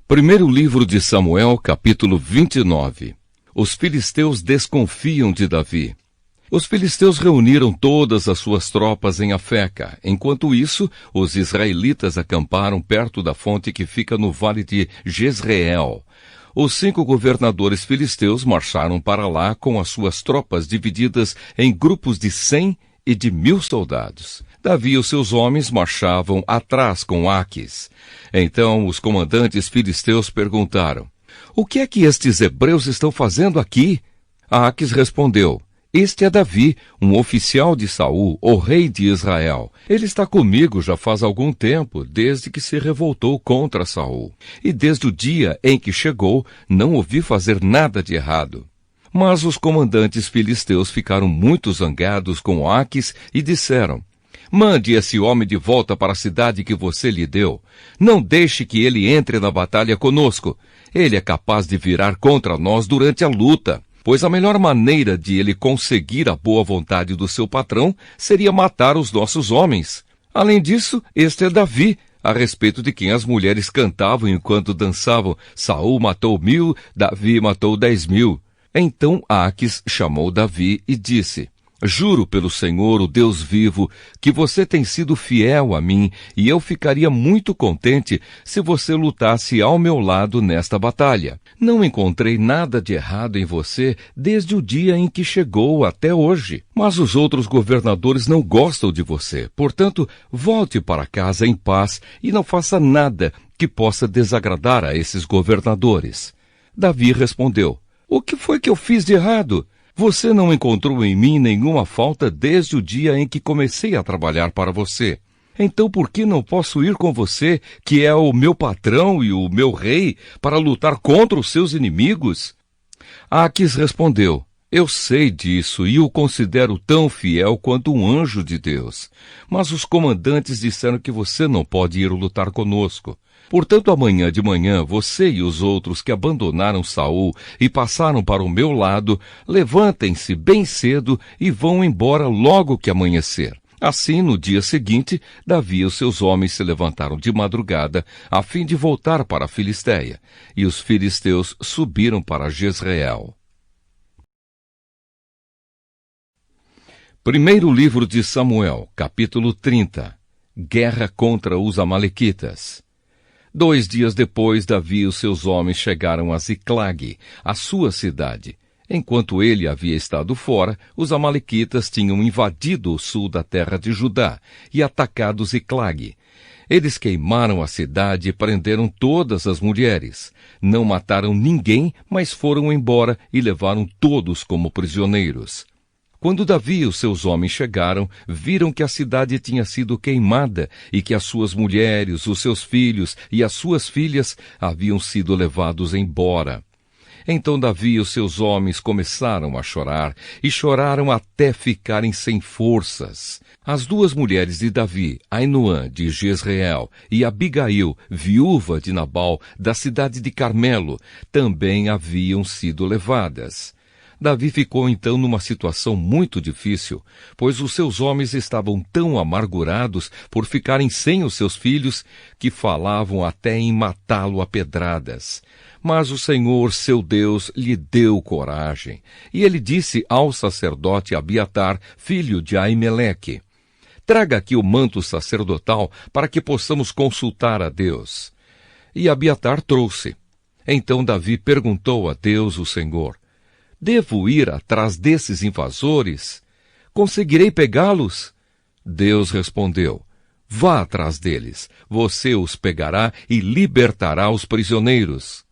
Primeiro livro de Samuel, capítulo 29. Os filisteus desconfiam de Davi. Os filisteus reuniram todas as suas tropas em Afeca. Enquanto isso, os israelitas acamparam perto da fonte que fica no vale de Jezreel. Os 5 governadores filisteus marcharam para lá com as suas tropas divididas em grupos de 100 e de 1000 soldados. Davi e os seus homens marchavam atrás com Aquis. Então os comandantes filisteus perguntaram: "O que é que estes hebreus estão fazendo aqui?" Aquis respondeu: "Este é Davi, um oficial de Saul, o rei de Israel. Ele está comigo já faz algum tempo, desde que se revoltou contra Saul. E desde o dia em que chegou, não ouvi fazer nada de errado." Mas os comandantes filisteus ficaram muito zangados com Aquis e disseram: "Mande esse homem de volta para a cidade que você lhe deu. Não deixe que ele entre na batalha conosco. Ele é capaz de virar contra nós durante a luta, pois a melhor maneira de ele conseguir a boa vontade do seu patrão seria matar os nossos homens. Além disso, este é Davi, a respeito de quem as mulheres cantavam enquanto dançavam: Saul matou 1000, Davi matou 10.000. Então Aquis chamou Davi e disse: "Juro pelo Senhor, o Deus vivo, que você tem sido fiel a mim, e eu ficaria muito contente se você lutasse ao meu lado nesta batalha. Não encontrei nada de errado em você desde o dia em que chegou até hoje. Mas os outros governadores não gostam de você. Portanto, volte para casa em paz e não faça nada que possa desagradar a esses governadores." Davi respondeu: "O que foi que eu fiz de errado? Você não encontrou em mim nenhuma falta desde o dia em que comecei a trabalhar para você. Então por que não posso ir com você, que é o meu patrão e o meu rei, para lutar contra os seus inimigos?" Aquis respondeu: "Eu sei disso e o considero tão fiel quanto um anjo de Deus. Mas os comandantes disseram que você não pode ir lutar conosco. Portanto, amanhã de manhã, você e os outros que abandonaram Saul e passaram para o meu lado, levantem-se bem cedo e vão embora logo que amanhecer." Assim, no dia seguinte, Davi e os seus homens se levantaram de madrugada, a fim de voltar para a Filistéia, e os filisteus subiram para Jezreel. Primeiro livro de Samuel, capítulo 30. Guerra contra os amalequitas. 2 dias depois, Davi e os seus homens chegaram a Ziclag, a sua cidade. Enquanto ele havia estado fora, os amalequitas tinham invadido o sul da terra de Judá e atacado Ziclag. Eles queimaram a cidade e prenderam todas as mulheres. Não mataram ninguém, mas foram embora e levaram todos como prisioneiros. Quando Davi e os seus homens chegaram, viram que a cidade tinha sido queimada e que as suas mulheres, os seus filhos e as suas filhas haviam sido levados embora. Então Davi e os seus homens começaram a chorar, e choraram até ficarem sem forças. As 2 mulheres de Davi, Ainoã de Jezreel e Abigail, viúva de Nabal, da cidade de Carmelo, também haviam sido levadas. Davi ficou então numa situação muito difícil, pois os seus homens estavam tão amargurados por ficarem sem os seus filhos que falavam até em matá-lo a pedradas. Mas o Senhor, seu Deus, lhe deu coragem, e ele disse ao sacerdote Abiatar, filho de Aimeleque: "Traga aqui o manto sacerdotal para que possamos consultar a Deus." E Abiatar trouxe. Então Davi perguntou a Deus, o Senhor: "Devo ir atrás desses invasores? Conseguirei pegá-los?" Deus respondeu: "Vá atrás deles. Você os pegará e libertará os prisioneiros."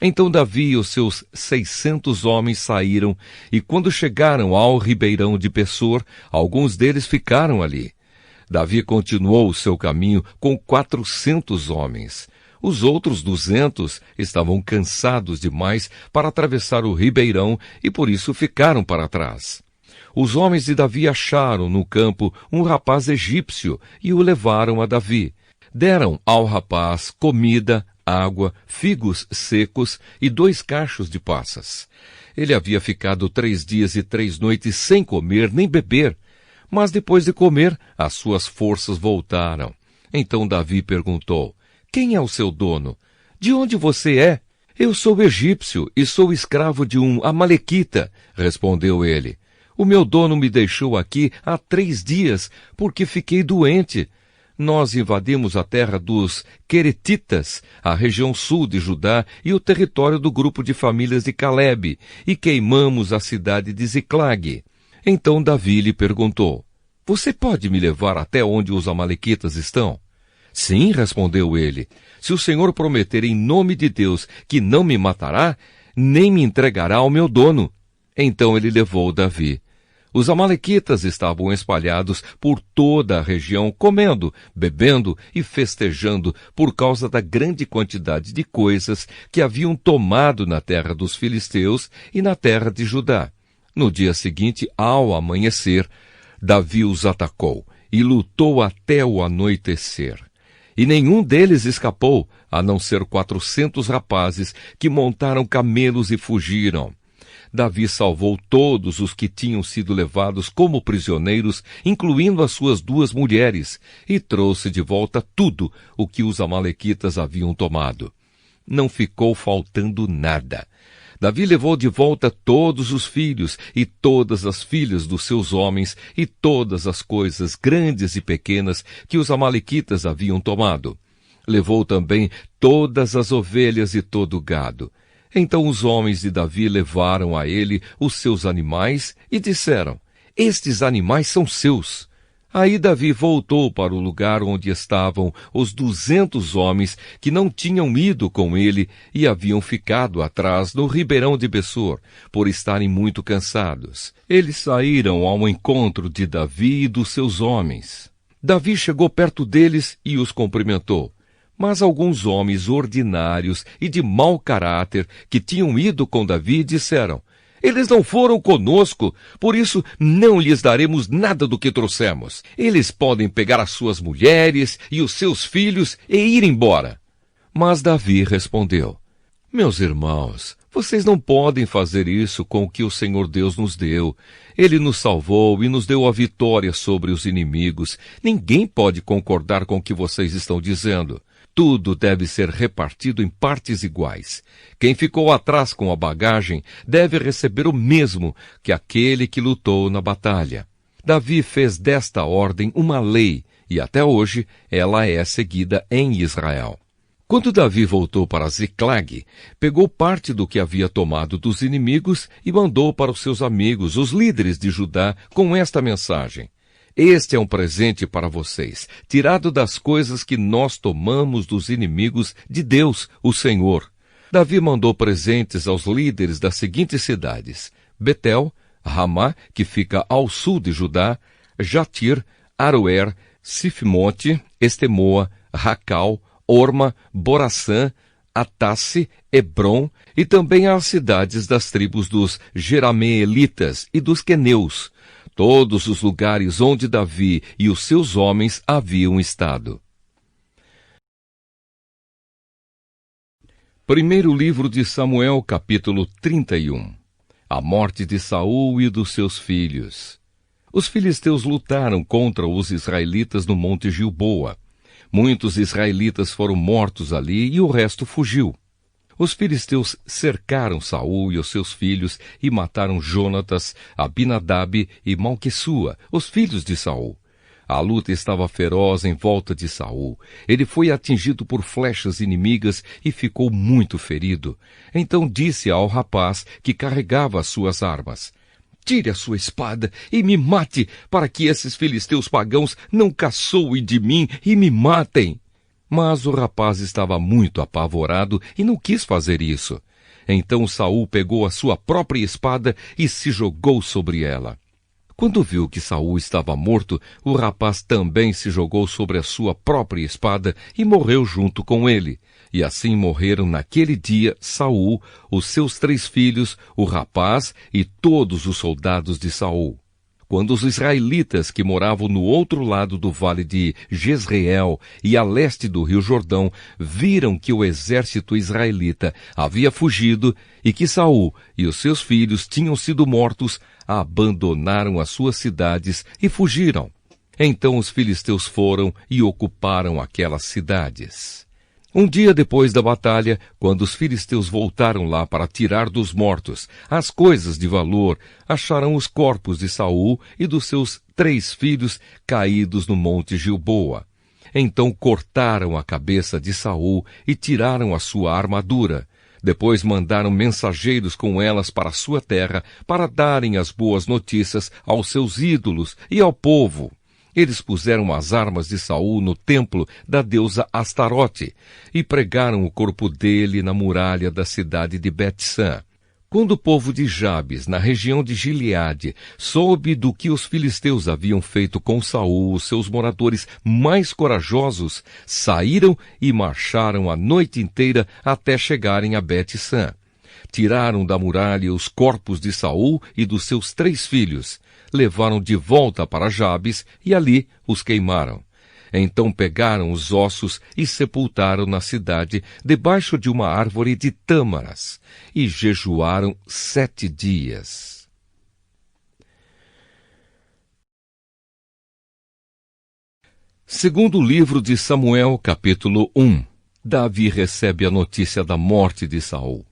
Então Davi e os seus 600 homens saíram, e quando chegaram ao ribeirão de Pessor, alguns deles ficaram ali. Davi continuou o seu caminho com 400 homens. Os outros 200 estavam cansados demais para atravessar o ribeirão e por isso ficaram para trás. Os homens de Davi acharam no campo um rapaz egípcio e o levaram a Davi. Deram ao rapaz comida, água, figos secos e 2 cachos de passas. Ele havia ficado 3 dias e 3 noites sem comer nem beber, mas depois de comer, as suas forças voltaram. Então Davi perguntou: "Quem é o seu dono?" De onde você é? Eu sou egípcio e sou escravo de um amalequita, respondeu ele. O meu dono me deixou aqui há 3 dias, porque fiquei doente. Nós invadimos a terra dos Queretitas, a região sul de Judá e o território do grupo de famílias de Calebe, e queimamos a cidade de Ziclag. Então Davi lhe perguntou, você pode me levar até onde os amalequitas estão? Sim, respondeu ele, se o Senhor prometer em nome de Deus que não me matará, nem me entregará ao meu dono. Então ele levou Davi. Os amalequitas estavam espalhados por toda a região, comendo, bebendo e festejando por causa da grande quantidade de coisas que haviam tomado na terra dos filisteus e na terra de Judá. No dia seguinte, ao amanhecer, Davi os atacou e lutou até o anoitecer. E nenhum deles escapou, a não ser 400 rapazes que montaram camelos e fugiram. Davi salvou todos os que tinham sido levados como prisioneiros, incluindo as suas 2 mulheres, e trouxe de volta tudo o que os amalequitas haviam tomado. Não ficou faltando nada. Davi levou de volta todos os filhos e todas as filhas dos seus homens e todas as coisas grandes e pequenas que os amalequitas haviam tomado. Levou também todas as ovelhas e todo o gado. Então os homens de Davi levaram a ele os seus animais e disseram, estes animais são seus. Aí Davi voltou para o lugar onde estavam os 200 homens que não tinham ido com ele e haviam ficado atrás no ribeirão de Bessor, por estarem muito cansados. Eles saíram ao encontro de Davi e dos seus homens. Davi chegou perto deles e os cumprimentou. Mas alguns homens ordinários e de mau caráter que tinham ido com Davi disseram, eles não foram conosco, por isso não lhes daremos nada do que trouxemos. Eles podem pegar as suas mulheres e os seus filhos e ir embora. Mas Davi respondeu, meus irmãos, vocês não podem fazer isso com o que o Senhor Deus nos deu. Ele nos salvou e nos deu a vitória sobre os inimigos. Ninguém pode concordar com o que vocês estão dizendo. Tudo deve ser repartido em partes iguais. Quem ficou atrás com a bagagem deve receber o mesmo que aquele que lutou na batalha. Davi fez desta ordem uma lei, e até hoje ela é seguida em Israel. Quando Davi voltou para Ziclag, pegou parte do que havia tomado dos inimigos e mandou para os seus amigos, os líderes de Judá, com esta mensagem. Este é um presente para vocês, tirado das coisas que nós tomamos dos inimigos de Deus, o Senhor. Davi mandou presentes aos líderes das seguintes cidades: Betel, Ramá, que fica ao sul de Judá, Jatir, Aroer, Sifmote, Estemoa, Racal, Orma, Boraçã, Atasse, Hebrom e também às cidades das tribos dos Jerameelitas e dos Queneus, todos os lugares onde Davi e os seus homens haviam estado. Primeiro livro de Samuel, capítulo 31. A morte de Saul e dos seus filhos. Os filisteus lutaram contra os israelitas no monte Gilboa. Muitos israelitas foram mortos ali e o resto fugiu. Os filisteus cercaram Saul e os seus filhos e mataram Jonatas, Abinadab e Malquissua, os filhos de Saul. A luta estava feroz em volta de Saul. Ele foi atingido por flechas inimigas e ficou muito ferido. Então disse ao rapaz que carregava as suas armas, tire a sua espada e me mate, para que esses filisteus pagãos não caçoem de mim e me matem. Mas o rapaz estava muito apavorado e não quis fazer isso. Então Saul pegou a sua própria espada e se jogou sobre ela. Quando viu que Saul estava morto, o rapaz também se jogou sobre a sua própria espada e morreu junto com ele. E assim morreram naquele dia Saul, os seus 3 filhos, o rapaz e todos os soldados de Saul. Quando os israelitas que moravam no outro lado do vale de Jezreel e a leste do rio Jordão viram que o exército israelita havia fugido e que Saul e os seus filhos tinham sido mortos, abandonaram as suas cidades e fugiram. Então os filisteus foram e ocuparam aquelas cidades. Um dia depois da batalha, quando os filisteus voltaram lá para tirar dos mortos as coisas de valor, acharam os corpos de Saul e dos seus 3 filhos caídos no monte Gilboa. Então cortaram a cabeça de Saul e tiraram a sua armadura. Depois mandaram mensageiros com elas para a sua terra para darem as boas notícias aos seus ídolos e ao povo. Eles puseram as armas de Saul no templo da deusa Astarote e pregaram o corpo dele na muralha da cidade de Bet-San. Quando o povo de Jabes, na região de Gileade, soube do que os filisteus haviam feito com Saul, os seus moradores mais corajosos saíram e marcharam a noite inteira até chegarem a Bet-San. Tiraram da muralha os corpos de Saul e dos seus 3 filhos. Levaram de volta para Jabes e ali os queimaram. Então pegaram os ossos e sepultaram na cidade, debaixo de uma árvore de tâmaras, e jejuaram 7 dias. Segundo livro de Samuel, capítulo 1. Davi recebe a notícia da morte de Saul.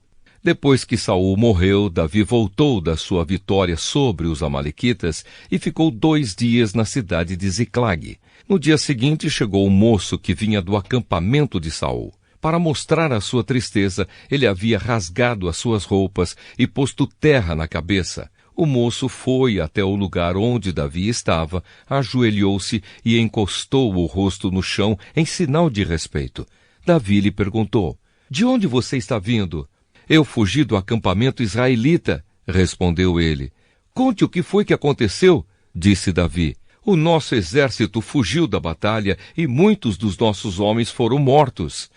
Depois que Saul morreu, Davi voltou da sua vitória sobre os amalequitas e ficou 2 dias na cidade de Ziclag. No dia seguinte chegou um moço que vinha do acampamento de Saul. Para mostrar a sua tristeza, ele havia rasgado as suas roupas e posto terra na cabeça. O moço foi até o lugar onde Davi estava, ajoelhou-se e encostou o rosto no chão em sinal de respeito. Davi lhe perguntou: "De onde você está vindo?" "Eu fugi do acampamento israelita", respondeu ele. "Conte o que foi que aconteceu", disse Davi. "O nosso exército fugiu da batalha e muitos dos nossos homens foram mortos",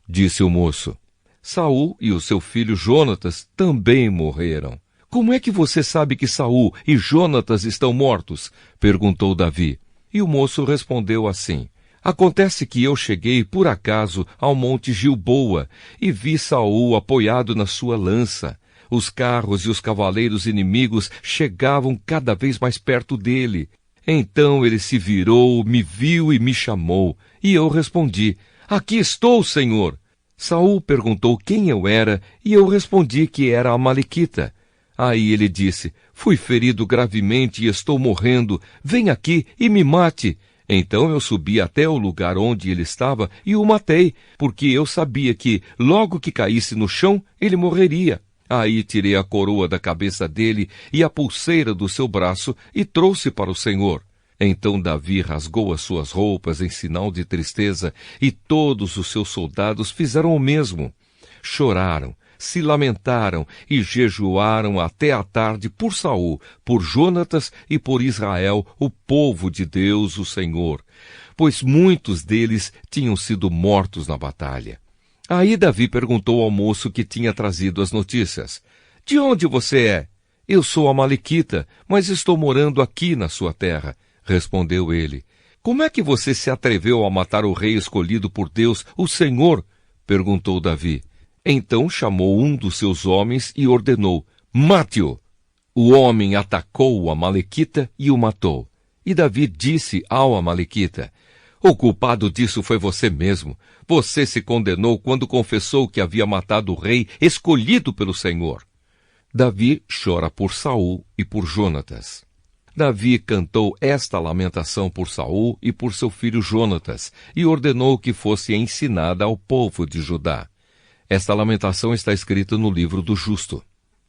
disse o moço. "Saul e o seu filho Jonatas também morreram." "Como é que você sabe que Saul e Jonatas estão mortos?", perguntou Davi. E o moço respondeu assim: "Acontece que eu cheguei por acaso ao monte Gilboa e vi Saul apoiado na sua lança. Os carros e os cavaleiros inimigos chegavam cada vez mais perto dele. Então ele se virou, me viu e me chamou. E eu respondi: 'Aqui estou, Senhor.' Saul perguntou quem eu era e eu respondi que era amalequita. Aí ele disse: 'Fui ferido gravemente e estou morrendo. Vem aqui e me mate.' Então eu subi até o lugar onde ele estava e o matei, porque eu sabia que, logo que caísse no chão, ele morreria. Aí tirei a coroa da cabeça dele e a pulseira do seu braço e trouxe para o Senhor. Então Davi rasgou as suas roupas em sinal de tristeza e todos os seus soldados fizeram o mesmo. Choraram, se lamentaram e jejuaram até a tarde por Saul, por Jonatas e por Israel, o povo de Deus, o Senhor, pois muitos deles tinham sido mortos na batalha. Aí Davi perguntou ao moço que tinha trazido as notícias: "De onde você é?" "Eu sou amalequita, mas estou morando aqui na sua terra", respondeu ele. "Como é que você se atreveu a matar o rei escolhido por Deus, o Senhor?", perguntou Davi. Então chamou um dos seus homens e ordenou: "Mate-o!" O homem atacou o amalequita e o matou. E Davi disse ao amalequita: "O culpado disso foi você mesmo. Você se condenou quando confessou que havia matado o rei escolhido pelo Senhor." Davi chora por Saul e por Jonatas. Davi cantou esta lamentação por Saul e por seu filho Jonatas e ordenou que fosse ensinada ao povo de Judá. Esta lamentação está escrita no livro do Justo.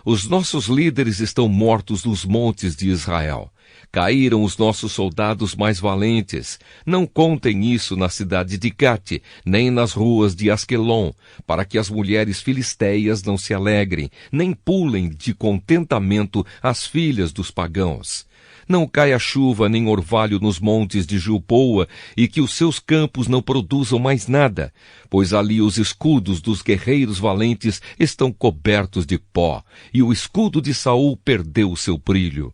Os nossos líderes estão mortos nos montes de Israel. Caíram os nossos soldados mais valentes. Não contem isso na cidade de Gate, nem nas ruas de Asquelon, para que as mulheres filisteias não se alegrem, nem pulem de contentamento as filhas dos pagãos. Não caia chuva nem orvalho nos montes de Gilboa, e que os seus campos não produzam mais nada, pois ali os escudos dos guerreiros valentes estão cobertos de pó, e o escudo de Saul perdeu o seu brilho.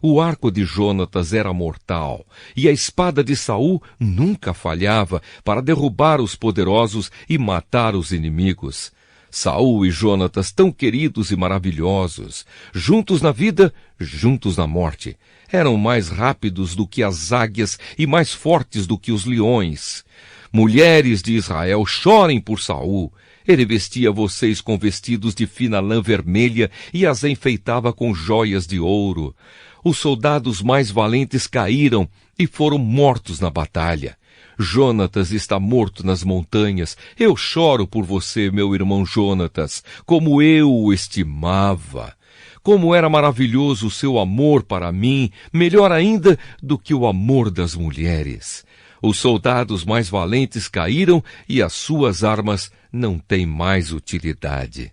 O arco de Jonatas era mortal, e a espada de Saul nunca falhava para derrubar os poderosos e matar os inimigos. Saul e Jonatas, tão queridos e maravilhosos, juntos na vida, juntos na morte, eram mais rápidos do que as águias e mais fortes do que os leões. Mulheres de Israel, chorem por Saul. Ele vestia vocês com vestidos de fina lã vermelha e as enfeitava com joias de ouro. Os soldados mais valentes caíram e foram mortos na batalha. Jonatas está morto nas montanhas. Eu choro por você, meu irmão Jonatas, como eu o estimava. Como era maravilhoso o seu amor para mim, melhor ainda do que o amor das mulheres. Os soldados mais valentes caíram e as suas armas não têm mais utilidade.